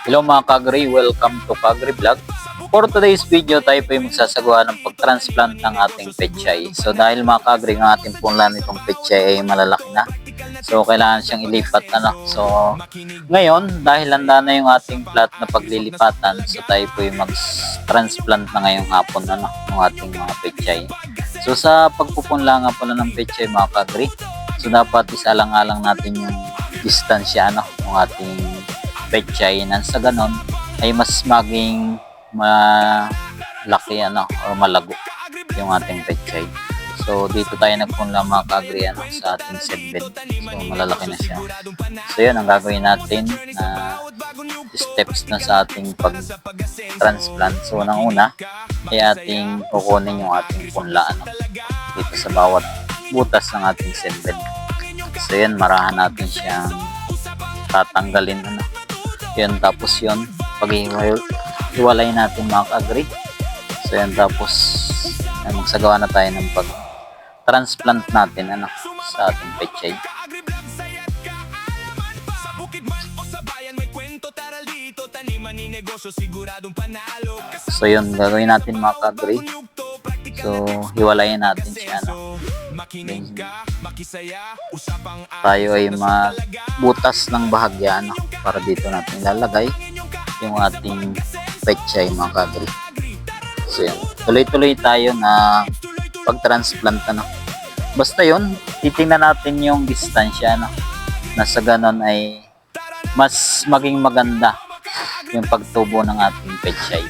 Hello mga Kagri, welcome to Kagri Vlog. For today's video, tayo po yung magsasagawa ng pag-transplant ng ating pechay. So dahil mga Kagri, ang ating punlan nitong pechay ay malalaki na. So kailangan siyang ilipat So ngayon, dahil handa na yung ating plot na paglilipatan, so tayo po yung mag-transplant na ngayong hapon ng ating mga pechay. So sa pagpupunla nga pala ng pechay mga Kagri, so dapat isalang-alang natin yung distansya ng ating pechay nang sa ganon ay mas maging malaki or malago yung ating pechay. So dito tayo nagpunla mga Kagri sa ating seedbed. So malalaki na siya. So yun ang gagawin natin na steps na sa ating pag-transplant. So unang una ay ating kukunin yung ating punla dito sa bawat butas ng ating seedbed. So yun, marahan natin siyang tatanggalin yun, tapos yun pag-iwalay natin mga Kagri. So yun, tapos magsagawa na tayo ng pag-transplant natin sa ating pechay. So yun, gagawin natin mga Kagri. So hiwalayin natin siya tayo ay magbutas ng bahagya para dito natin ilalagay yung ating pechay mga Kagri. So yan, tuloy-tuloy tayo na pag-transplant basta yun, titingnan natin yung distansya na sa ganon ay mas maging maganda yung pagtubo ng ating pechay.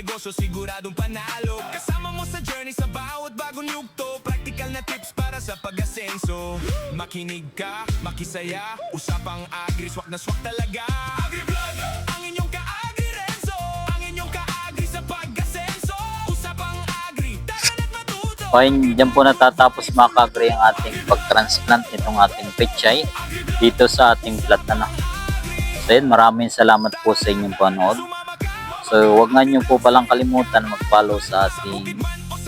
Negosyo siguradong panalo kasama mo sa journey sa bawat bagong yugto, practical na tips para sa pag-asenso. Makinig ka, makisaya, usapang agri, swak na swak talaga. Agri Vlog, ang inyong ka-agri Renzo, ang inyong ka-agri sa pag-asenso. Usapang agri, tagan at matuto. Okay, dyan po natatapos mga Kagri ang ating pag-transplant nitong ating pechay dito sa ating plot So yun, maraming salamat po sa inyong panood. So huwag nga nyo po palang kalimutan mag-follow sa ating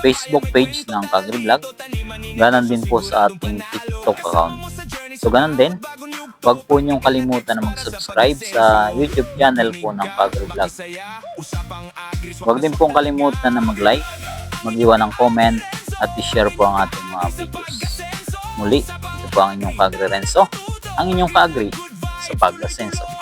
Facebook page ng Kagri Vlog. Ganon din po sa ating TikTok account. So ganon din, huwag po nyo kalimutan na mag-subscribe sa YouTube channel po ng Kagri Vlog. Huwag din pong kalimutan na mag-like, mag-iwan ng comment, at i-share po ang ating mga videos. Muli, ito po ang inyong Kagri Renzo, ang inyong Kagri sa pag-asenso.